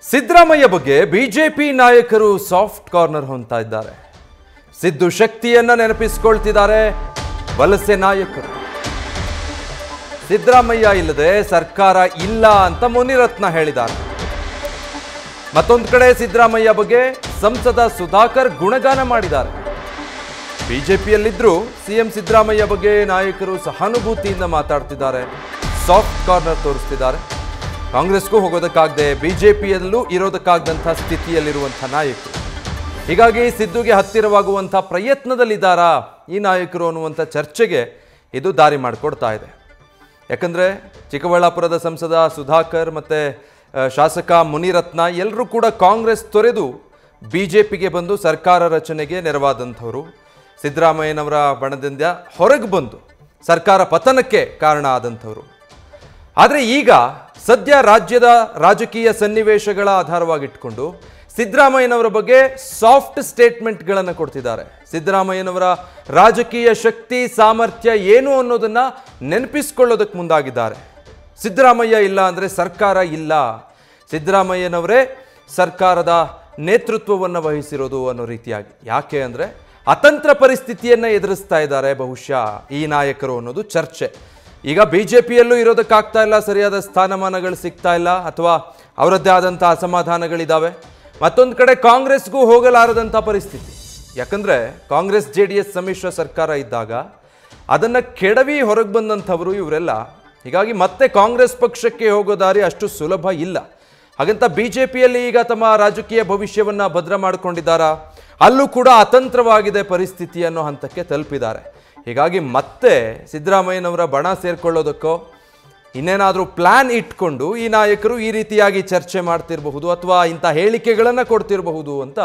ಸಿದ್ದರಾಮಯ್ಯ ಬಗ್ಗೆ ಬಿಜೆಪಿ ನಾಯಕರು soft corner ಹೊಂದ್ತಾ ಇದ್ದಾರೆ. ಸಿದ್ದು ಶಕ್ತಿಯನ್ನ ನೆನಪಿಸಿಕೊಳ್ತಿದ್ದಾರೆ ವಲಸೆ ನಾಯಕರು. ಸಿದ್ದರಾಮಯ್ಯ ಇಲ್ಲದೆ ಸರ್ಕಾರ ಇಲ್ಲ ಅಂತ ಮುನಿರತ್ನ ಹೇಳಿದ್ದಾರೆ. ಮತ್ತೊಂದು ಕಡೆ ಸಿದ್ದರಾಮಯ್ಯ ಬಗ್ಗೆ ಸಂಸದ ಸುಧಾಕರ್ ಗುಣಗಾನ ಮಾಡಿದ್ದಾರೆ. ಬಿಜೆಪಿಯಲ್ಲಿದ್ದರೂ ಸಿಎಂ ಸಿದ್ದರಾಮಯ್ಯ ಬಗ್ಗೆ ನಾಯಕರು ಸಹಾನುಭೂತಿಯಿಂದ ಮಾತಾಡ್ತಿದ್ದಾರೆ, ಸಾಫ್ಟ್ ಕಾರ್ನರ್ ತೋರಿಸ್ತಿದ್ದಾರೆ. ಕಾಂಗ್ರೆಸ್ಗೂ ಹೋಗೋದಕ್ಕಾಗದೆ ಬಿಜೆಪಿಯಲ್ಲೂ ಇರೋದಕ್ಕಾಗದಂಥ ಸ್ಥಿತಿಯಲ್ಲಿರುವಂಥ ನಾಯಕರು. ಹೀಗಾಗಿ ಸಿದ್ದುಗೆ ಹತ್ತಿರವಾಗುವಂಥ ಪ್ರಯತ್ನದಲ್ಲಿದ್ದಾರಾ ಈ ನಾಯಕರು ಅನ್ನುವಂಥ ಚರ್ಚೆಗೆ ಇದು ದಾರಿ ಮಾಡಿಕೊಡ್ತಾ ಇದೆ. ಯಾಕಂದರೆ ಚಿಕ್ಕಬಳ್ಳಾಪುರದ ಸಂಸದ ಸುಧಾಕರ್ ಮತ್ತು ಶಾಸಕ ಮುನಿರತ್ನ ಎಲ್ಲರೂ ಕೂಡ ಕಾಂಗ್ರೆಸ್ ತೊರೆದು ಬಿಜೆಪಿಗೆ ಬಂದು ಸರ್ಕಾರ ರಚನೆಗೆ ನೆರವಾದಂಥವರು. ಸಿದ್ದರಾಮಯ್ಯನವರ ಬಣದಿಂದ ಹೊರಗೆ ಬಂದು ಸರ್ಕಾರ ಪತನಕ್ಕೆ ಕಾರಣ ಆದಂಥವರು. ಆದರೆ ಈಗ ಸದ್ಯ ರಾಜ್ಯದ ರಾಜಕೀಯ ಸನ್ನಿವೇಶಗಳ ಆಧಾರವಾಗಿಟ್ಕೊಂಡು ಸಿದ್ದರಾಮಯ್ಯನವರ ಬಗ್ಗೆ ಸಾಫ್ಟ್ ಸ್ಟೇಟ್ಮೆಂಟ್ಗಳನ್ನು ಕೊಡ್ತಿದ್ದಾರೆ. ಸಿದ್ದರಾಮಯ್ಯನವರ ರಾಜಕೀಯ ಶಕ್ತಿ ಸಾಮರ್ಥ್ಯ ಏನು ಅನ್ನೋದನ್ನು ನೆನಪಿಸ್ಕೊಳ್ಳೋದಕ್ಕೆ ಮುಂದಾಗಿದ್ದಾರೆ. ಸಿದ್ದರಾಮಯ್ಯ ಇಲ್ಲ ಅಂದರೆ ಸರ್ಕಾರ ಇಲ್ಲ, ಸಿದ್ದರಾಮಯ್ಯನವರೇ ಸರ್ಕಾರದ ನೇತೃತ್ವವನ್ನು ವಹಿಸಿರೋದು ಅನ್ನೋ ರೀತಿಯಾಗಿ. ಯಾಕೆ ಅಂದರೆ ಅತಂತ್ರ ಪರಿಸ್ಥಿತಿಯನ್ನು ಎದುರಿಸ್ತಾ ಇದ್ದಾರೆ ಬಹುಶಃ ಈ ನಾಯಕರು ಅನ್ನೋದು ಚರ್ಚೆ. ಈಗ ಬಿಜೆಪಿಯಲ್ಲೂ ಇರೋದಕ್ಕಾಗ್ತಾ ಇಲ್ಲ, ಸರಿಯಾದ ಸ್ಥಾನಮಾನಗಳು ಸಿಗ್ತಾ ಇಲ್ಲ, ಅಥವಾ ಅವರದ್ದೇ ಆದಂಥ ಅಸಮಾಧಾನಗಳಿದ್ದಾವೆ. ಮತ್ತೊಂದು ಕಡೆ ಕಾಂಗ್ರೆಸ್ಗೂ ಹೋಗಲಾರದಂಥ ಪರಿಸ್ಥಿತಿ. ಯಾಕಂದರೆ ಕಾಂಗ್ರೆಸ್ JDS ಸಮ್ಮಿಶ್ರ ಸರ್ಕಾರ ಇದ್ದಾಗ ಅದನ್ನು ಕೆಡವಿ ಹೊರಗೆ ಬಂದಂಥವರು ಇವರೆಲ್ಲ. ಹೀಗಾಗಿ ಮತ್ತೆ ಕಾಂಗ್ರೆಸ್ ಪಕ್ಷಕ್ಕೆ ಹೋಗೋ ದಾರಿ ಅಷ್ಟು ಸುಲಭ ಇಲ್ಲ. ಹಾಗಂತ ಬಿಜೆಪಿಯಲ್ಲಿ ಈಗ ತಮ್ಮ ರಾಜಕೀಯ ಭವಿಷ್ಯವನ್ನು ಭದ್ರ ಮಾಡಿಕೊಂಡಿದ್ದಾರಾ? ಅಲ್ಲೂ ಕೂಡ ಅತಂತ್ರವಾಗಿದೆ ಪರಿಸ್ಥಿತಿ ಅನ್ನೋ ಹಂತಕ್ಕೆ ತಲುಪಿದ್ದಾರೆ. ಹೀಗಾಗಿ ಮತ್ತೆ ಸಿದ್ದರಾಮಯ್ಯನವರ ಬಣ ಸೇರ್ಕೊಳ್ಳೋದಕ್ಕೋ ಇನ್ನೇನಾದರೂ ಪ್ಲ್ಯಾನ್ ಇಟ್ಕೊಂಡು ಈ ನಾಯಕರು ಈ ರೀತಿಯಾಗಿ ಚರ್ಚೆ ಮಾಡ್ತಿರಬಹುದು ಅಥವಾ ಇಂಥ ಹೇಳಿಕೆಗಳನ್ನು ಕೊಡ್ತಿರಬಹುದು ಅಂತ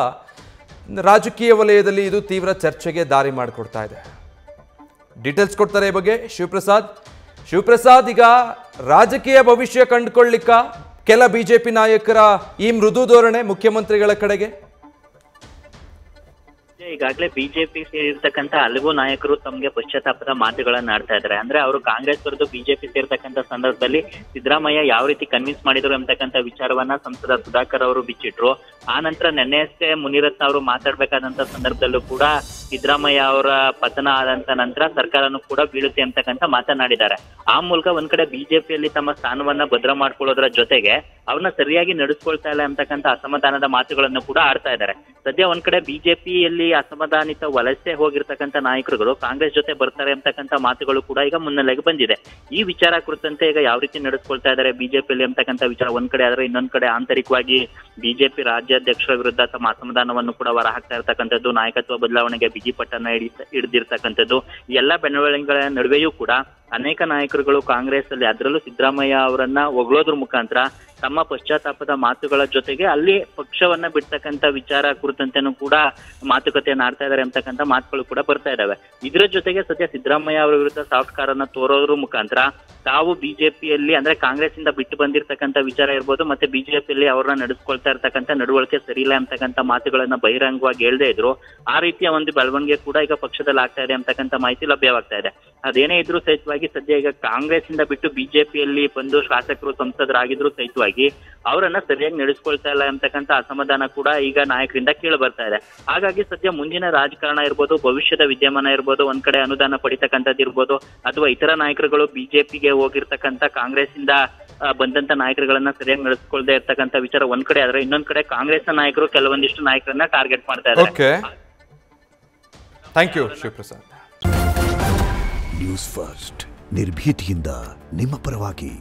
ರಾಜಕೀಯ ವಲಯದಲ್ಲಿ ಇದು ತೀವ್ರ ಚರ್ಚೆಗೆ ದಾರಿ ಮಾಡಿಕೊಡ್ತಾ ಇದೆ. ಡೀಟೇಲ್ಸ್ ಕೊಡ್ತಾರೆ ಈ ಬಗ್ಗೆ ಶಿವಪ್ರಸಾದ್. ಈಗ ರಾಜಕೀಯ ಭವಿಷ್ಯ ಕಂಡುಕೊಳ್ಳಿಕ್ಕ ಕೆಲ ಬಿಜೆಪಿ ನಾಯಕರ ಈ ಮೃದು ಧೋರಣೆ ಮುಖ್ಯಮಂತ್ರಿಗಳ ಕಡೆಗೆ. ಈಗಾಗಲೇ ಬಿಜೆಪಿ ಸೇರಿರ್ತಕ್ಕಂಥ ಹಲವು ನಾಯಕರು ತಮಗೆ ಪಶ್ಚಾತ್ತಾಪದ ಮಾತುಗಳನ್ನ ಆಡ್ತಾ ಇದ್ದಾರೆ. ಅಂದ್ರೆ ಅವರು ಕಾಂಗ್ರೆಸ್ ತೊರೆದು ಬಿಜೆಪಿ ಸೇರ್ತಕ್ಕಂಥ ಸಂದರ್ಭದಲ್ಲಿ ಸಿದ್ದರಾಮಯ್ಯ ಯಾವ ರೀತಿ ಕನ್ವಿನ್ಸ್ ಮಾಡಿದ್ರು ಅಂತಕ್ಕಂಥ ವಿಚಾರವನ್ನ ಸಂಸದ ಸುಧಾಕರ್ ಅವರು ಬಿಚ್ಚಿಟ್ರು. ಆ ನಂತರ ನಿನ್ನೆಯಷ್ಟೇ ಮುನಿರತ್ನ ಅವರು ಮಾತಾಡ್ಬೇಕಾದಂತ ಸಂದರ್ಭದಲ್ಲೂ ಕೂಡ ಸಿದ್ದರಾಮಯ್ಯ ಅವರ ಪತನ ಆದಂತ ನಂತರ ಸರ್ಕಾರನೂ ಕೂಡ ಬೀಳುತ್ತೆ ಅಂತಕ್ಕಂಥ ಮಾತನಾಡಿದ್ದಾರೆ. ಆ ಮೂಲಕ ಒಂದ್ ಕಡೆ ಬಿಜೆಪಿಯಲ್ಲಿ ತಮ್ಮ ಸ್ಥಾನವನ್ನ ಭದ್ರ ಮಾಡ್ಕೊಳ್ಳೋದ್ರ ಜೊತೆಗೆ ಅವ್ರನ್ನ ಸರಿಯಾಗಿ ನಡೆಸ್ಕೊಳ್ತಾ ಇಲ್ಲ ಅಂತಕ್ಕಂಥ ಅಸಮಾಧಾನದ ಮಾತುಗಳನ್ನು ಕೂಡ ಆಡ್ತಾ ಇದ್ದಾರೆ. ಸದ್ಯ ಒಂದ್ ಕಡೆ ಬಿಜೆಪಿಯಲ್ಲಿ ಅಸಮಾಧಾನಿತ ವಲಸೆ ಹೋಗಿರ್ತಕ್ಕಂಥ ನಾಯಕರುಗಳು ಕಾಂಗ್ರೆಸ್ ಜೊತೆ ಬರ್ತಾರೆ ಅಂತಕ್ಕಂಥ ಮಾತುಗಳು ಕೂಡ ಈಗ ಮುನ್ನೆಲೆಗೆ ಬಂದಿದೆ. ಈ ವಿಚಾರ ಕುರಿತಂತೆ ಈಗ ಯಾವ ರೀತಿ ನಡೆಸ್ಕೊಳ್ತಾ ಇದ್ದಾರೆ ಬಿಜೆಪಿಯಲ್ಲಿ ಅಂತಕ್ಕಂಥ ವಿಚಾರ ಒಂದ್ ಕಡೆ ಆದ್ರೆ, ಇನ್ನೊಂದ್ ಕಡೆ ಆಂತರಿಕವಾಗಿ ಬಿಜೆಪಿ ರಾಜ್ಯಾಧ್ಯಕ್ಷರ ವಿರುದ್ಧ ತಮ್ಮ ಅಸಮಾಧಾನವನ್ನು ಕೂಡ ಹೊರ ಹಾಕ್ತಾ ಇರ್ತಕ್ಕಂಥದ್ದು, ನಾಯಕತ್ವ ಬದಲಾವಣೆಗೆ ಬಿಗಿ ಪಟ್ಟನ್ನ ಹಿಡಿದಿರ್ತಕ್ಕಂಥದ್ದು. ಈ ಎಲ್ಲಾ ಬೆಳವಣಿಗೆಗಳ ನಡುವೆಯೂ ಕೂಡ ಅನೇಕ ನಾಯಕರುಗಳು ಕಾಂಗ್ರೆಸ್ ಅಲ್ಲಿ, ಅದರಲ್ಲೂ ಸಿದ್ದರಾಮಯ್ಯ ಅವರನ್ನ ಹೊಗಳೋದ್ರ ಮುಖಾಂತರ ತಮ್ಮ ಪಶ್ಚಾತ್ತಾಪದ ಮಾತುಗಳ ಜೊತೆಗೆ ಅಲ್ಲಿ ಪಕ್ಷವನ್ನ ಬಿಡ್ತಕ್ಕಂಥ ವಿಚಾರ ಕುರಿತಂತೆನೂ ಕೂಡ ಮಾತುಕತೆಯನ್ನ ಆಡ್ತಾ ಇದ್ದಾರೆ ಅಂತಕ್ಕಂಥ ಮಾತುಗಳು ಕೂಡ ಬರ್ತಾ ಇದಾವೆ. ಇದರ ಜೊತೆಗೆ ಸದ್ಯ ಸಿದ್ದರಾಮಯ್ಯ ಅವರ ವಿರುದ್ಧ ಸಾಫ್ಟ್ ಕಾರನ್ನ ತೋರೋದ್ರ ಮುಖಾಂತರ ತಾವು ಬಿಜೆಪಿಯಲ್ಲಿ ಅಂದ್ರೆ ಕಾಂಗ್ರೆಸ್ ಇಂದ ಬಿಟ್ಟು ಬಂದಿರತಕ್ಕಂಥ ವಿಚಾರ ಇರ್ಬೋದು, ಮತ್ತೆ ಬಿಜೆಪಿಯಲ್ಲಿ ಅವ್ರನ್ನ ನಡೆಸ್ಕೊಳ್ತಾ ಇರ್ತಕ್ಕಂಥ ನಡವಳಿಕೆ ಸರಿ ಇಲ್ಲ ಅಂತಕ್ಕಂಥ ಮಾತುಗಳನ್ನ ಬಹಿರಂಗವಾಗಿ ಹೇಳ್ದೇ ಇದ್ರು. ಆ ರೀತಿಯ ಒಂದು ಬೆಳವಣಿಗೆ ಕೂಡ ಈಗ ಪಕ್ಷದಲ್ಲಿ ಆಗ್ತಾ ಇದೆ ಅಂತಕ್ಕಂಥ ಮಾಹಿತಿ ಲಭ್ಯವಾಗ್ತಾ ಇದೆ. ಅದೇನೇ ಇದ್ರೂ ಸಹಿತವಾಗಿ ಸದ್ಯ ಈಗ ಕಾಂಗ್ರೆಸ್ ಇಂದ ಬಿಟ್ಟು ಬಿಜೆಪಿಯಲ್ಲಿ ಬಂದು ಶಾಸಕರು ಸಂಸದರಾಗಿದ್ರು ಸಹಿತವಾಗಿ ಅವರನ್ನ ಸರಿಯಾಗಿ ನಡೆಸ್ಕೊಳ್ತಾ ಇಲ್ಲ ಅಂತಕ್ಕಂಥ ಅಸಮಾಧಾನ ಕೂಡ ಈಗ ನಾಯಕರಿಂದ ಕೇಳಿ ಬರ್ತಾ ಇದೆ. ಹಾಗಾಗಿ ಸದ್ಯ ಮುಂದಿನ ರಾಜಕಾರಣ ಇರ್ಬೋದು, ಭವಿಷ್ಯದ ವಿದ್ಯಮಾನ ಇರ್ಬೋದು, ಒಂದ್ ಕಡೆ ಅನುದಾನ ಪಡಿತಕ್ಕಂಥದ್ದು ಇರ್ಬೋದು, ಅಥವಾ ಇತರ ನಾಯಕರುಗಳು ಬಿಜೆಪಿಗೆ ಹೋಗಿರ್ತಕ್ಕಂಥ ಕಾಂಗ್ರೆಸ್ ಇಂದ ಬಂದಂತ ನಾಯಕರುಗಳನ್ನ ಸರಿಯಾಗಿ ನಡೆಸ್ಕೊಳ್ದೇ ಇರ್ತಕ್ಕಂಥ ವಿಚಾರ ಒಂದ್ ಕಡೆ ಆದ್ರೆ, ಇನ್ನೊಂದ್ ಕಡೆ ಕಾಂಗ್ರೆಸ್ ನಾಯಕರು ಕೆಲವೊಂದಿಷ್ಟು ನಾಯಕರನ್ನ ಟಾರ್ಗೆಟ್ ಮಾಡ್ತಾ ಇದ್ದಾರೆ. Thank you Shivaprasad. News first ನಿರ್ಭೀತಿಯಿಂದ ನಿಮ್ಮ ಪರವಾಗಿ.